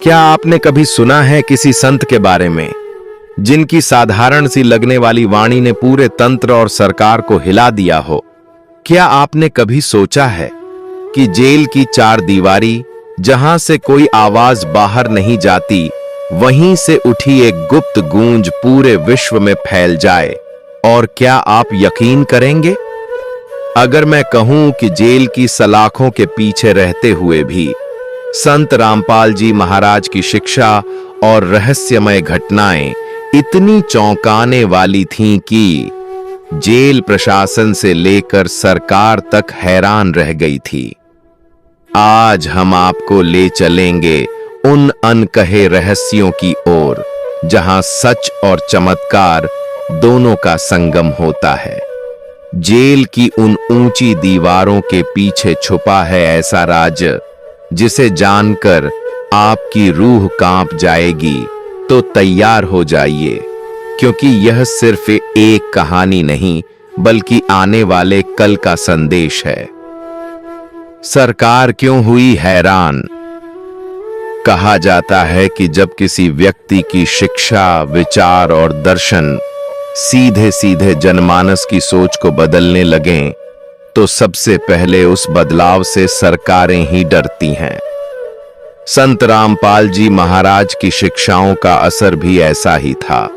क्या आपने कभी सुना है किसी संत के बारे में जिनकी साधारण सी लगने वाली वाणी ने पूरे तंत्र और सरकार को हिला दिया हो? क्या आपने कभी सोचा है कि जेल की चार दीवारी, जहां से कोई आवाज बाहर नहीं जाती, वहीं से उठी एक गुप्त गूंज पूरे विश्व में फैल जाए? और क्या आप यकीन करेंगे, अगर मैं कहूं कि जेल की सलाखों के पीछे रहते हुए भी संत रामपाल जी महाराज की शिक्षा और रहस्यमय घटनाएं इतनी चौंकाने वाली थीं कि जेल प्रशासन से लेकर सरकार तक हैरान रह गई थी। आज हम आपको ले चलेंगे उन अनकहे रहस्यों की ओर, जहां सच और चमत्कार दोनों का संगम होता है। जेल की उन ऊंची दीवारों के पीछे छुपा है ऐसा राज, जिसे जानकर आपकी रूह कांप जाएगी। तो तैयार हो जाइए, क्योंकि यह सिर्फ एक कहानी नहीं, बल्कि आने वाले कल का संदेश है। सरकार क्यों हुई हैरान? कहा जाता है कि जब किसी व्यक्ति की शिक्षा, विचार और दर्शन सीधे सीधे जनमानस की सोच को बदलने लगें, तो सबसे पहले उस बदलाव से सरकारें ही डरती हैं। संत रामपाल जी महाराज की शिक्षाओं का असर भी ऐसा ही था।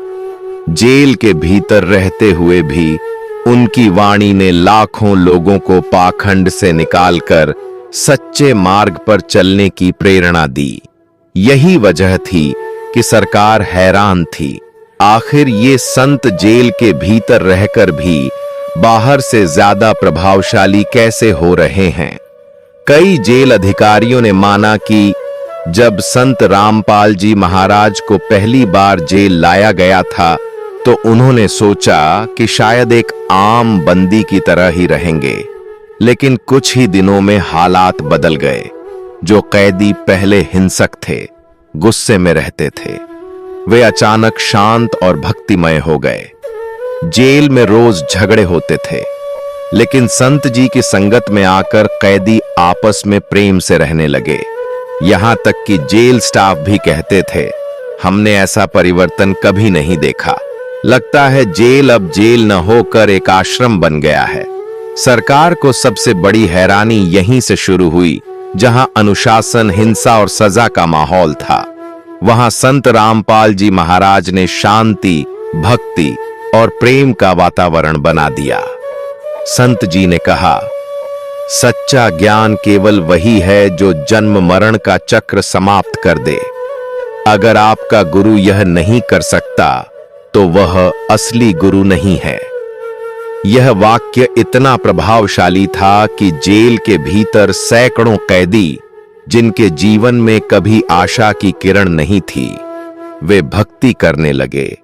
जेल के भीतर रहते हुए भी उनकी वाणी ने लाखों लोगों को पाखंड से निकालकर सच्चे मार्ग पर चलने की प्रेरणा दी। यही वजह थी कि सरकार हैरान थी। आखिर ये संत जेल के भीतर रहकर भी बाहर से ज्यादा प्रभावशाली कैसे हो रहे हैं? कई जेल अधिकारियों ने माना कि जब संत रामपाल जी महाराज को पहली बार जेल लाया गया था, तो उन्होंने सोचा कि शायद एक आम बंदी की तरह ही रहेंगे। लेकिन कुछ ही दिनों में हालात बदल गए। जो कैदी पहले हिंसक थे, गुस्से में रहते थे, वे अचानक शांत और भक्तिमय हो गए। जेल में रोज झगड़े होते थे, लेकिन संत जी की संगत में आकर कैदी आपस में प्रेम से रहने लगे। यहां तक कि जेल स्टाफ भी कहते थे, हमने ऐसा परिवर्तन कभी नहीं देखा। लगता है जेल अब जेल न होकर एक आश्रम बन गया है। सरकार को सबसे बड़ी हैरानी यहीं से शुरू हुई। जहां अनुशासन, हिंसा और सजा का माहौल था, वहां संत रामपाल जी महाराज ने शांति, भक्ति और प्रेम का वातावरण बना दिया। संत जी ने कहा, सच्चा ज्ञान केवल वही है जो जन्म मरण का चक्र समाप्त कर दे। अगर आपका गुरु यह नहीं कर सकता, तो वह असली गुरु नहीं है। यह वाक्य इतना प्रभावशाली था कि जेल के भीतर सैकड़ों कैदी, जिनके जीवन में कभी आशा की किरण नहीं थी, वे भक्ति करने लगे।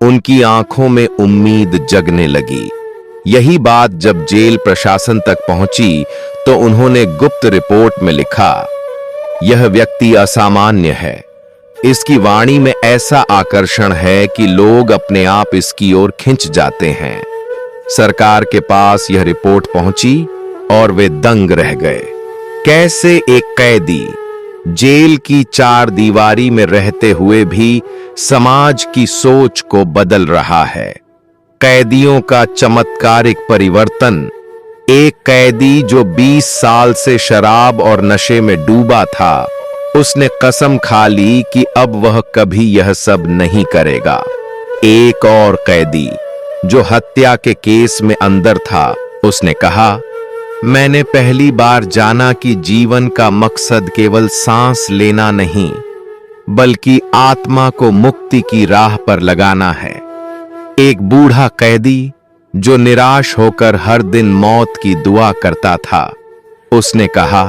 उनकी आंखों में उम्मीद जगने लगी। यही बात जब जेल प्रशासन तक पहुंची, तो उन्होंने गुप्त रिपोर्ट में लिखा, यह व्यक्ति असामान्य है। इसकी वाणी में ऐसा आकर्षण है कि लोग अपने आप इसकी ओर खिंच जाते हैं। सरकार के पास यह रिपोर्ट पहुंची और वे दंग रह गए। कैसे एक कैदी जेल की चार दीवारी में रहते हुए भी समाज की सोच को बदल रहा है। कैदियों का चमत्कारिक परिवर्तन। एक कैदी जो 20 साल से शराब और नशे में डूबा था, उसने कसम खा ली कि अब वह कभी यह सब नहीं करेगा। एक और कैदी जो हत्या के केस में अंदर था, उसने कहा, मैंने पहली बार जाना कि जीवन का मकसद केवल सांस लेना नहीं, बल्कि आत्मा को मुक्ति की राह पर लगाना है। एक बूढ़ा कैदी जो निराश होकर हर दिन मौत की दुआ करता था, उसने कहा,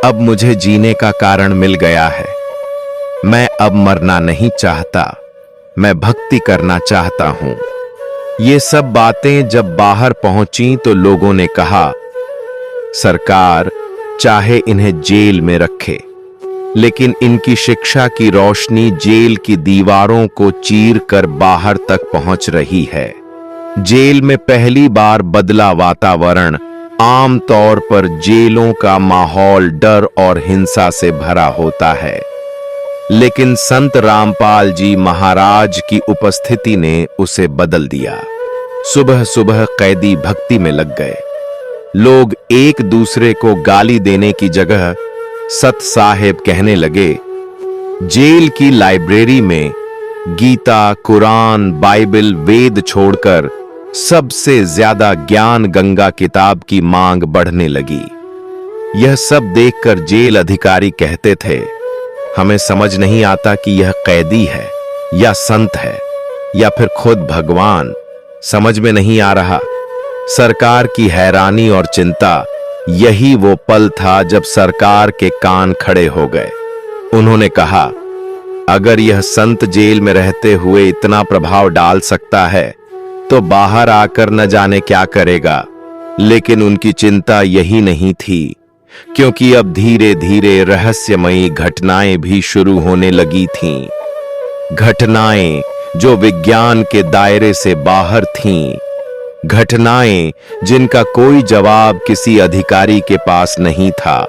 अब मुझे जीने का कारण मिल गया है। मैं अब मरना नहीं चाहता, मैं भक्ति करना चाहता हूं। ये सब बातें जब बाहर पहुंची, तो लोगों ने कहा, सरकार चाहे इन्हें जेल में रखे, लेकिन इनकी शिक्षा की रोशनी जेल की दीवारों को चीर कर बाहर तक पहुंच रही है। जेल में पहली बार बदला वातावरण। आम तौर पर जेलों का माहौल डर और हिंसा से भरा होता है, लेकिन संत रामपाल जी महाराज की उपस्थिति ने उसे बदल दिया। सुबह सुबह कैदी भक्ति में लग गए। लोग एक दूसरे को गाली देने की जगह सत साहेब कहने लगे। जेल की लाइब्रेरी में गीता, कुरान, बाइबल, वेद छोड़कर सबसे ज्यादा ज्ञान गंगा किताब की मांग बढ़ने लगी। यह सब देखकर जेल अधिकारी कहते थे, हमें समझ नहीं आता कि यह कैदी है या संत है या फिर खुद भगवान, समझ में नहीं आ रहा। सरकार की हैरानी और चिंता, यही वो पल था जब सरकार के कान खड़े हो गए। उन्होंने कहा, अगर यह संत जेल में रहते हुए इतना प्रभाव डाल सकता है तो बाहर आकर न जाने क्या करेगा। लेकिन उनकी चिंता यही नहीं थी, क्योंकि अब धीरे धीरे रहस्यमयी घटनाएं भी शुरू होने लगी थीं। घटनाएं जो विज्ञान के दायरे से बाहर थीं, घटनाएं जिनका कोई जवाब किसी अधिकारी के पास नहीं था,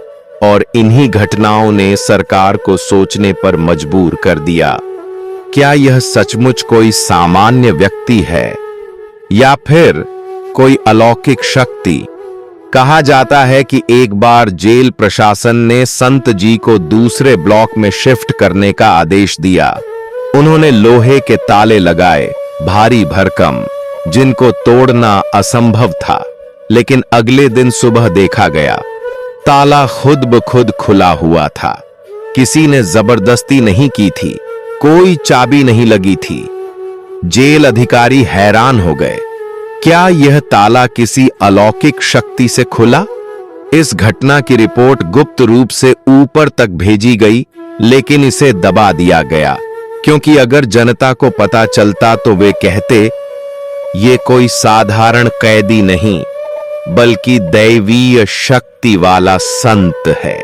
और इन्हीं घटनाओं ने सरकार को सोचने पर मजबूर कर दिया। क्या यह सचमुच कोई सामान्य व्यक्ति है या फिर कोई अलौकिक शक्ति? कहा जाता है कि एक बार जेल प्रशासन ने संत जी को दूसरे ब्लॉक में शिफ्ट करने का आदेश दिया। उन्होंने लोहे के ताले लगाए, भारी भरकम, जिनको तोड़ना असंभव था। लेकिन अगले दिन सुबह देखा गया, ताला खुद ब खुद खुला हुआ था। किसी ने जबरदस्ती नहीं की थी, कोई चाबी नहीं लगी थी। जेल अधिकारी हैरान हो गए। क्या यह ताला किसी अलौकिक शक्ति से खुला? इस घटना की रिपोर्ट गुप्त रूप से ऊपर तक भेजी गई, लेकिन इसे दबा दिया गया, क्योंकि अगर जनता को पता चलता तो वे कहते, ये कोई साधारण कैदी नहीं बल्कि दैवीय शक्ति वाला संत है।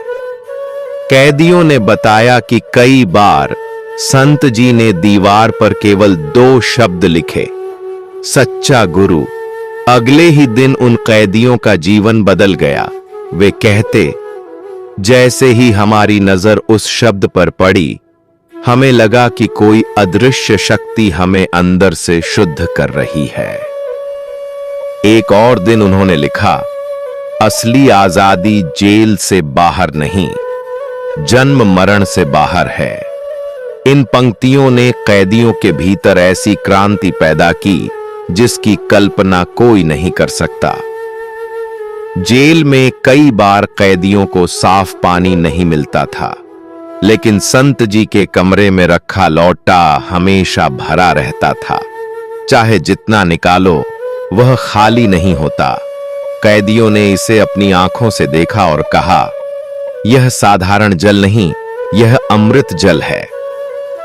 कैदियों ने बताया कि कई बार संत जी ने दीवार पर केवल 2 शब्द लिखे, सच्चा गुरु। अगले ही दिन उन कैदियों का जीवन बदल गया। वे कहते, जैसे ही हमारी नजर उस शब्द पर पड़ी, हमें लगा कि कोई अदृश्य शक्ति हमें अंदर से शुद्ध कर रही है। एक और दिन उन्होंने लिखा, असली आजादी जेल से बाहर नहीं, जन्म मरण से बाहर है। इन पंक्तियों ने कैदियों के भीतर ऐसी क्रांति पैदा की जिसकी कल्पना कोई नहीं कर सकता। जेल में कई बार कैदियों को साफ पानी नहीं मिलता था, लेकिन संत जी के कमरे में रखा लौटा हमेशा भरा रहता था। चाहे जितना निकालो वह खाली नहीं होता। कैदियों ने इसे अपनी आंखों से देखा और कहा, यह साधारण जल नहीं, यह अमृत जल है।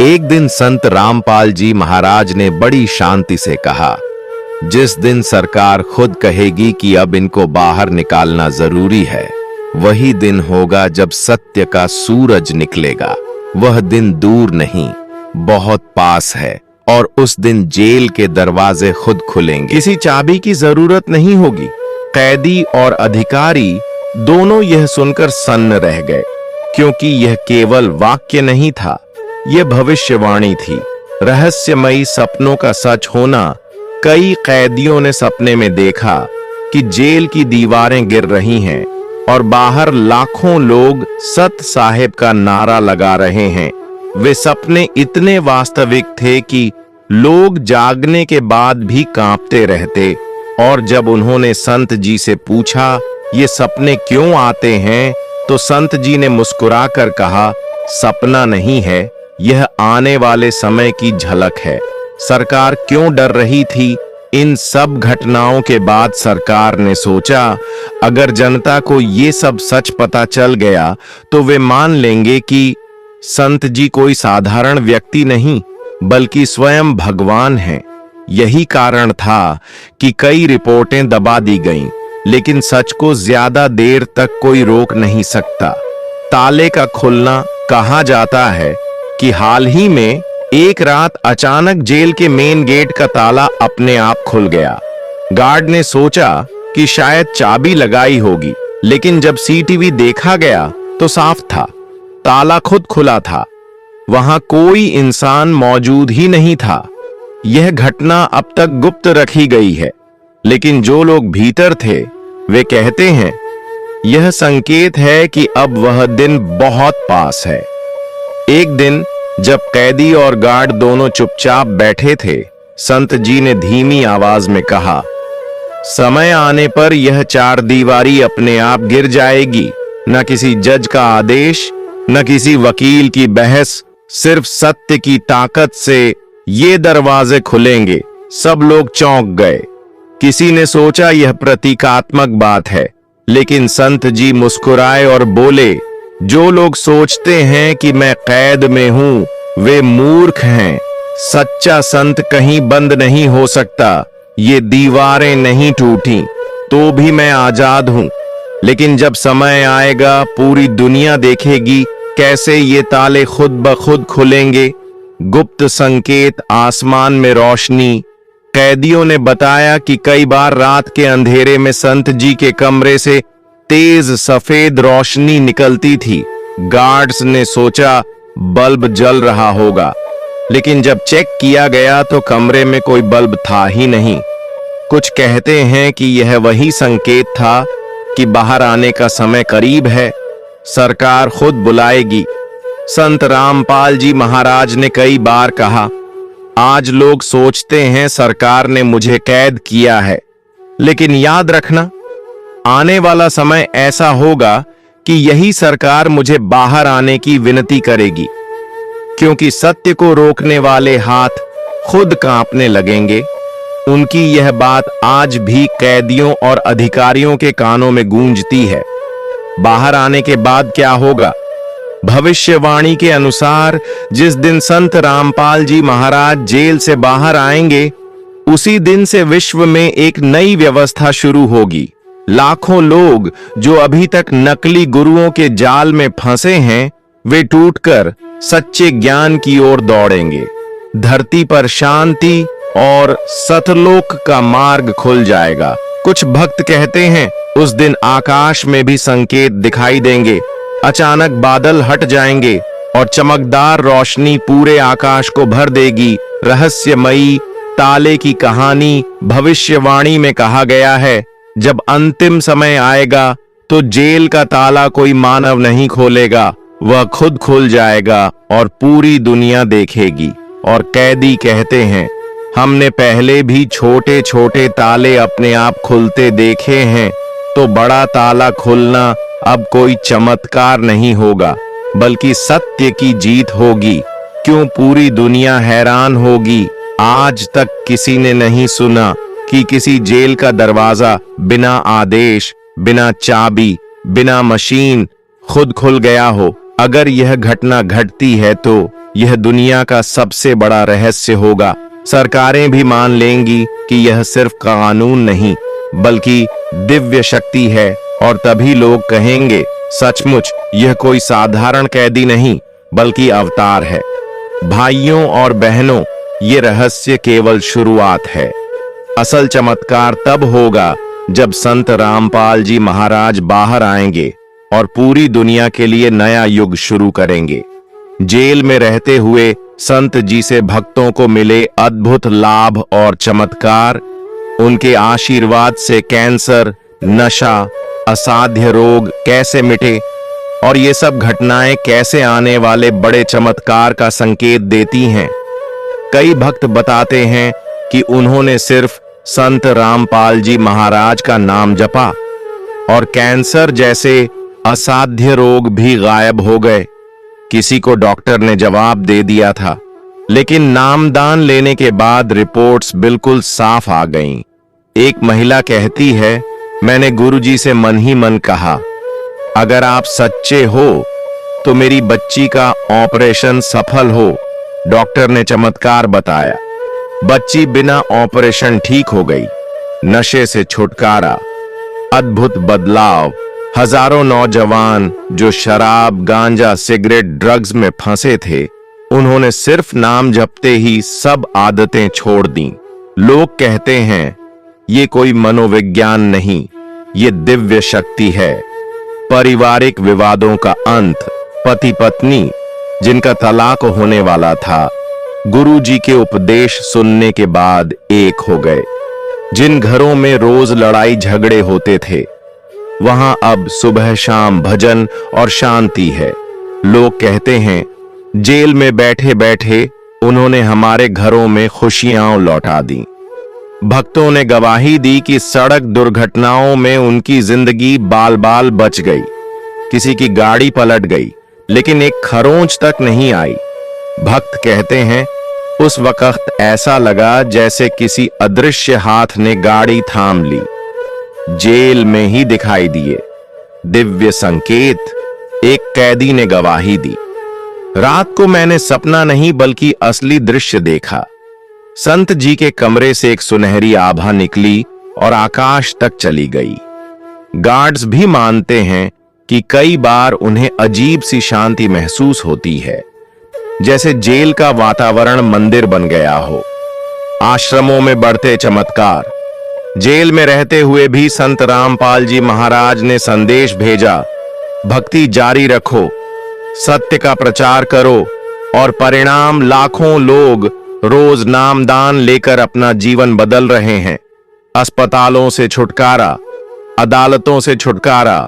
एक दिन संत रामपाल जी महाराज ने बड़ी शांति से कहा, जिस दिन सरकार खुद कहेगी कि अब इनको बाहर निकालना जरूरी है, वही दिन होगा जब सत्य का सूरज निकलेगा। वह दिन दूर नहीं, बहुत पास है, और उस दिन जेल के दरवाजे खुद खुलेंगे। किसी चाबी की जरूरत नहीं होगी। कैदी और अधिकारी दोनों यह सुनकर सन्न रह गए, क्योंकि यह केवल वाक्य नहीं था, यह भविष्यवाणी थी। रहस्यमयी सपनों का सच होना। कई कैदियों ने सपने में देखा कि जेल की दीवारें गिर रही हैं और बाहर लाखों लोग सत साहेब का नारा लगा रहे हैं। वे सपने इतने वास्तविक थे कि लोग जागने के बाद भी कांपते रहते। और जब उन्होंने संत जी से पूछा, ये सपने क्यों आते हैं, तो संत जी ने मुस्कुराकर कहा, सपना नहीं है, यह आने वाले समय की झलक है। सरकार क्यों डर रही थी? इन सब घटनाओं के बाद सरकार ने सोचा, अगर जनता को ये सब सच पता चल गया तो वे मान लेंगे कि संत जी कोई साधारण व्यक्ति नहीं बल्कि स्वयं भगवान हैं। यही कारण था कि कई रिपोर्टें दबा दी गईं, लेकिन सच को ज्यादा देर तक कोई रोक नहीं सकता। ताले का खुलना। कहा जाता है कि हाल ही में एक रात अचानक जेल के मेन गेट का ताला अपने आप खुल गया। गार्ड ने सोचा कि शायद चाबी लगाई होगी, लेकिन जब सीटीवी देखा गया तो साफ था, ताला खुद खुला था। वहां कोई इंसान मौजूद ही नहीं था। यह घटना अब तक गुप्त रखी गई है, लेकिन जो लोग भीतर थे वे कहते हैं यह संकेत है कि अब वह दिन बहुत पास है। एक दिन जब कैदी और गार्ड दोनों चुपचाप बैठे थे, संत जी ने धीमी आवाज में कहा, समय आने पर यह चार दीवारी अपने आप गिर जाएगी। न किसी जज का आदेश, न किसी वकील की बहस, सिर्फ सत्य की ताकत से ये दरवाजे खुलेंगे। सब लोग चौंक गए। किसी ने सोचा यह प्रतीकात्मक बात है, लेकिन संत जी मुस्कुराए और बोले, जो लोग सोचते हैं कि मैं कैद में हूं वे मूर्ख हैं। सच्चा संत कहीं बंद नहीं हो सकता। ये दीवारें नहीं टूटी तो भी मैं आजाद हूं, लेकिन जब समय आएगा पूरी दुनिया देखेगी कैसे ये ताले खुद ब खुद खुलेंगे। गुप्त संकेत, आसमान में रोशनी। कैदियों ने बताया कि कई बार रात के अंधेरे में संत जी के कमरे से तेज सफेद रोशनी निकलती थी। गार्ड्स ने सोचा बल्ब जल रहा होगा, लेकिन जब चेक किया गया तो कमरे में कोई बल्ब था ही नहीं। कुछ कहते हैं कि यह वही संकेत था कि बाहर आने का समय करीब है, सरकार खुद बुलाएगी। संत रामपाल जी महाराज ने कई बार कहा, आज लोग सोचते हैं सरकार ने मुझे कैद किया है, लेकिन याद रखना आने वाला समय ऐसा होगा कि यही सरकार मुझे बाहर आने की विनती करेगी, क्योंकि सत्य को रोकने वाले हाथ खुद कांपने लगेंगे। उनकी यह बात आज भी कैदियों और अधिकारियों के कानों में गूंजती है। बाहर आने के बाद क्या होगा? भविष्यवाणी के अनुसार जिस दिन संत रामपाल जी महाराज जेल से बाहर आएंगे, उसी दिन से विश्व में एक नई व्यवस्था शुरू होगी। लाखों लोग जो अभी तक नकली गुरुओं के जाल में फंसे हैं, वे टूटकर सच्चे ज्ञान की ओर दौड़ेंगे। धरती पर शांति और सतलोक का मार्ग खुल जाएगा। कुछ भक्त कहते हैं उस दिन आकाश में भी संकेत दिखाई देंगे। अचानक बादल हट जाएंगे और चमकदार रोशनी पूरे आकाश को भर देगी। रहस्यमयी ताले की कहानी भविष्यवाणी में कहा गया है, जब अंतिम समय आएगा तो जेल का ताला कोई मानव नहीं खोलेगा, वह खुद खुल जाएगा और पूरी दुनिया देखेगी। और कैदी कहते हैं, हमने पहले भी छोटे छोटे ताले अपने आप खुलते देखे हैं, तो बड़ा ताला खुलना अब कोई चमत्कार नहीं होगा, बल्कि सत्य की जीत होगी। क्यों पूरी दुनिया हैरान होगी? आज तक किसी ने नहीं सुना कि किसी जेल का दरवाजा बिना आदेश, बिना चाबी, बिना मशीन खुद खुल गया हो। अगर यह घटना घटती है तो यह दुनिया का सबसे बड़ा रहस्य होगा। सरकारें भी मान लेंगी कि यह सिर्फ कानून नहीं बल्कि दिव्य शक्ति है, और तभी लोग कहेंगे सचमुच यह कोई साधारण कैदी नहीं बल्कि अवतार है। भाइयों और बहनों, ये रहस्य केवल शुरुआत है। असल चमत्कार तब होगा जब संत रामपाल जी महाराज बाहर आएंगे और पूरी दुनिया के लिए नया युग शुरू करेंगे। जेल में रहते हुए संत जी से भक्तों को मिले अद्भुत लाभ और चमत्कार। उनके आशीर्वाद से कैंसर, नशा, असाध्य रोग कैसे मिटे, और ये सब घटनाएं कैसे आने वाले बड़े चमत्कार का संकेत देती हैं। कई भक्त बताते हैं कि उन्होंने सिर्फ संत रामपाल जी महाराज का नाम जपा और कैंसर जैसे असाध्य रोग भी गायब हो गए। किसी को डॉक्टर ने जवाब दे दिया था, लेकिन नामदान लेने के बाद रिपोर्ट्स बिल्कुल साफ आ गईं। एक महिला कहती है, मैंने गुरुजी से मन ही मन कहा, अगर आप सच्चे हो तो मेरी बच्ची का ऑपरेशन सफल हो। डॉक्टर ने चमत्कार बताया, बच्ची बिना ऑपरेशन ठीक हो गई। नशे से छुटकारा, अद्भुत बदलाव। हजारों नौजवान जो शराब, गांजा, सिगरेट, ड्रग्स में फंसे थे, उन्होंने सिर्फ नाम जपते ही सब आदतें छोड़ दी। लोग कहते हैं ये कोई मनोविज्ञान नहीं, ये दिव्य शक्ति है। पारिवारिक विवादों का अंत, पति पत्नी जिनका तलाक होने वाला था, गुरुजी के उपदेश सुनने के बाद एक हो गए। जिन घरों में रोज लड़ाई झगड़े होते थे, वहां अब सुबह शाम भजन और शांति है। लोग कहते हैं, जेल में बैठे बैठे उन्होंने हमारे घरों में खुशियां लौटा दी। भक्तों ने गवाही दी कि सड़क दुर्घटनाओं में उनकी जिंदगी बाल बाल बच गई। किसी की गाड़ी पलट गई, लेकिन एक खरोंच तक नहीं आई। भक्त कहते हैं, उस वक्त ऐसा लगा जैसे किसी अदृश्य हाथ ने गाड़ी थाम ली। जेल में ही दिखाई दिए दिव्य संकेत, एक कैदी ने गवाही दी। रात को मैंने सपना नहीं बल्कि असली दृश्य देखा। संत जी के कमरे से एक सुनहरी आभा निकली और आकाश तक चली गई। गार्ड्स भी मानते हैं कि कई बार उन्हें अजीब सी शांति महसूस होती है, जैसे जेल का वातावरण मंदिर बन गया हो। आश्रमों में बढ़ते चमत्कार। जेल में रहते हुए भी संत रामपाल जी महाराज ने संदेश भेजा, भक्ति जारी रखो, सत्य का प्रचार करो, और परिणाम लाखों लोग रोज नामदान लेकर अपना जीवन बदल रहे हैं। अस्पतालों से छुटकारा, अदालतों से छुटकारा,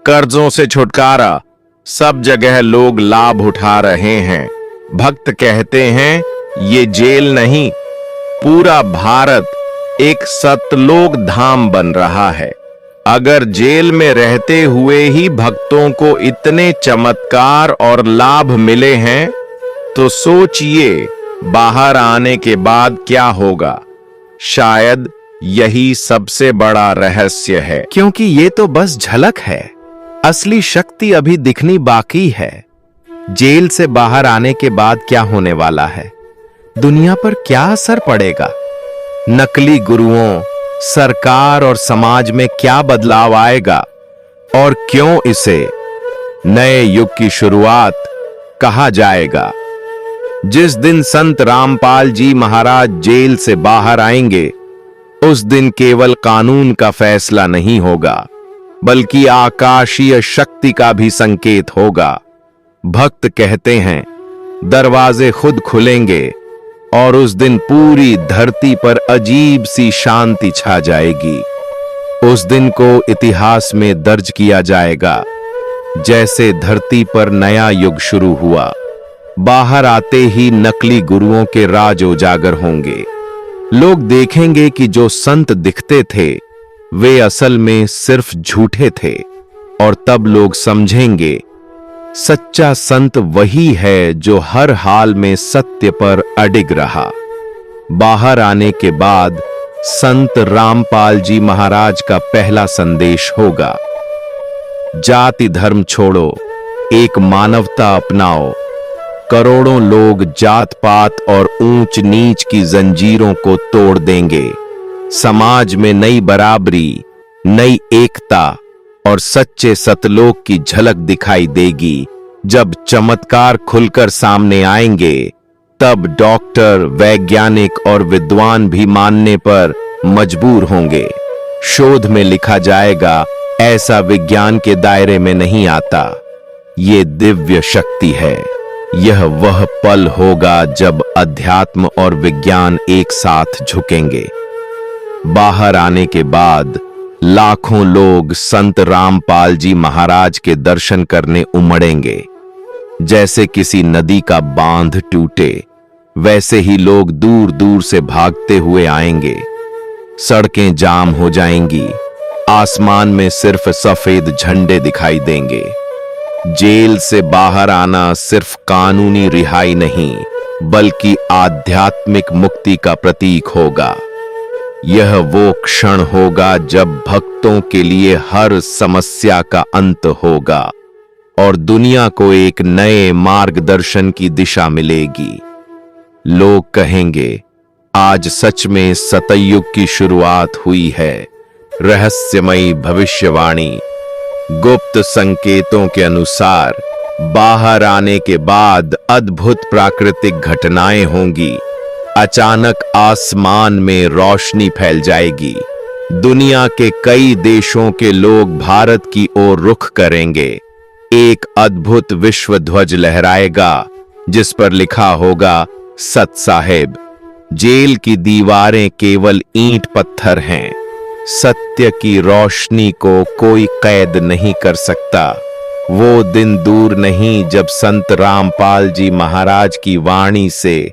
कर्जों से छुटकारा, सब जगह लोग लाभ उठा रहे हैं। भक्त कहते हैं, ये जेल नहीं, पूरा भारत एक सतलोक धाम बन रहा है। अगर जेल में रहते हुए ही भक्तों को इतने चमत्कार और लाभ मिले हैं, तो सोचिए बाहर आने के बाद क्या होगा। शायद यही सबसे बड़ा रहस्य है, क्योंकि ये तो बस झलक है। असली शक्ति अभी दिखनी बाकी है। जेल से बाहर आने के बाद क्या होने वाला है, दुनिया पर क्या असर पड़ेगा, नकली गुरुओं, सरकार और समाज में क्या बदलाव आएगा, और क्यों इसे नए युग की शुरुआत कहा जाएगा। जिस दिन संत रामपाल जी महाराज जेल से बाहर आएंगे, उस दिन केवल कानून का फैसला नहीं होगा, बल्कि आकाशीय शक्ति का भी संकेत होगा। भक्त कहते हैं, दरवाजे खुद खुलेंगे और उस दिन पूरी धरती पर अजीब सी शांति छा जाएगी। उस दिन को इतिहास में दर्ज किया जाएगा, जैसे धरती पर नया युग शुरू हुआ। बाहर आते ही नकली गुरुओं के राज उजागर होंगे। लोग देखेंगे कि जो संत दिखते थे, वे असल में सिर्फ झूठे थे, और तब लोग समझेंगे सच्चा संत वही है जो हर हाल में सत्य पर अडिग रहा। बाहर आने के बाद संत रामपाल जी महाराज का पहला संदेश होगा, जाति धर्म छोड़ो, एक मानवता अपनाओ। करोड़ों लोग जात पात और ऊंच नीच की जंजीरों को तोड़ देंगे। समाज में नई बराबरी, नई एकता और सच्चे सतलोक की झलक दिखाई देगी। जब चमत्कार खुलकर सामने आएंगे, तब डॉक्टर, वैज्ञानिक और विद्वान भी मानने पर मजबूर होंगे। शोध में लिखा जाएगा, ऐसा विज्ञान के दायरे में नहीं आता। ये दिव्य शक्ति है। यह वह पल होगा जब अध्यात्म और विज्ञान एक साथ झुकेंगे। बाहर आने के बाद लाखों लोग संत रामपाल जी महाराज के दर्शन करने उमड़ेंगे। जैसे किसी नदी का बांध टूटे, वैसे ही लोग दूर दूर से भागते हुए आएंगे। सड़कें जाम हो जाएंगी, आसमान में सिर्फ सफेद झंडे दिखाई देंगे। जेल से बाहर आना सिर्फ कानूनी रिहाई नहीं, बल्कि आध्यात्मिक मुक्ति का प्रतीक होगा। यह वो क्षण होगा जब भक्तों के लिए हर समस्या का अंत होगा और दुनिया को एक नए मार्गदर्शन की दिशा मिलेगी। लोग कहेंगे, आज सच में सतयुग की शुरुआत हुई है। रहस्यमयी भविष्यवाणी। गुप्त संकेतों के अनुसार बाहर आने के बाद अद्भुत प्राकृतिक घटनाएं होंगी। अचानक आसमान में रोशनी फैल जाएगी। दुनिया के कई देशों के लोग भारत की ओर रुख करेंगे। एक अद्भुत विश्व ध्वज लहराएगा जिस पर लिखा होगा सत साहेब। जेल की दीवारें केवल ईंट पत्थर हैं, सत्य की रोशनी को कोई कैद नहीं कर सकता। वो दिन दूर नहीं जब संत रामपाल जी महाराज की वाणी से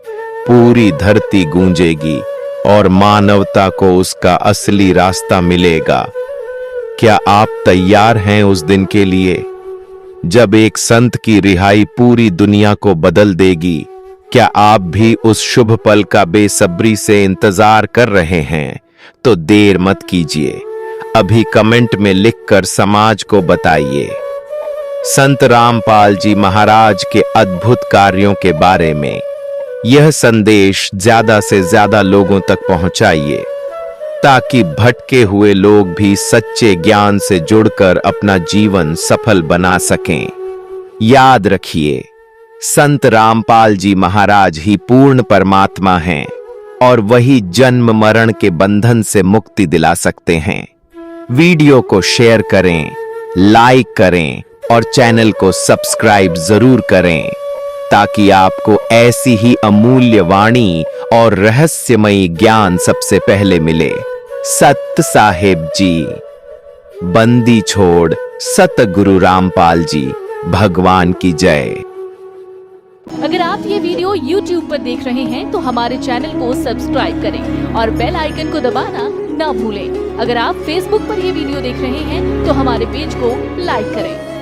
पूरी धरती गूंजेगी और मानवता को उसका असली रास्ता मिलेगा। क्या आप तैयार हैं उस दिन के लिए, जब एक संत की रिहाई पूरी दुनिया को बदल देगी? क्या आप भी उस शुभ पल का बेसब्री से इंतजार कर रहे हैं? तो देर मत कीजिए, अभी कमेंट में लिखकर समाज को बताइए। संत रामपाल जी महाराज के अद्भुत कार्यों के बारे में यह संदेश ज्यादा से ज्यादा लोगों तक पहुंचाइए, ताकि भटके हुए लोग भी सच्चे ज्ञान से जुड़कर अपना जीवन सफल बना सकें। याद रखिए, संत रामपाल जी महाराज ही पूर्ण परमात्मा हैं और वही जन्म मरण के बंधन से मुक्ति दिला सकते हैं। वीडियो को शेयर करें, लाइक करें और चैनल को सब्सक्राइब जरूर करें, ताकि आपको ऐसी ही अमूल्य वाणी और रहस्यमयी ज्ञान सबसे पहले मिले। सत साहेब जी, बंदी छोड़ सतगुरु रामपाल जी भगवान की जय। अगर आप ये वीडियो YouTube पर देख रहे हैं तो हमारे चैनल को सब्सक्राइब करें और बेल आइकन को दबाना ना भूलें। अगर आप Facebook पर ये वीडियो देख रहे हैं तो हमारे पेज को लाइक करें।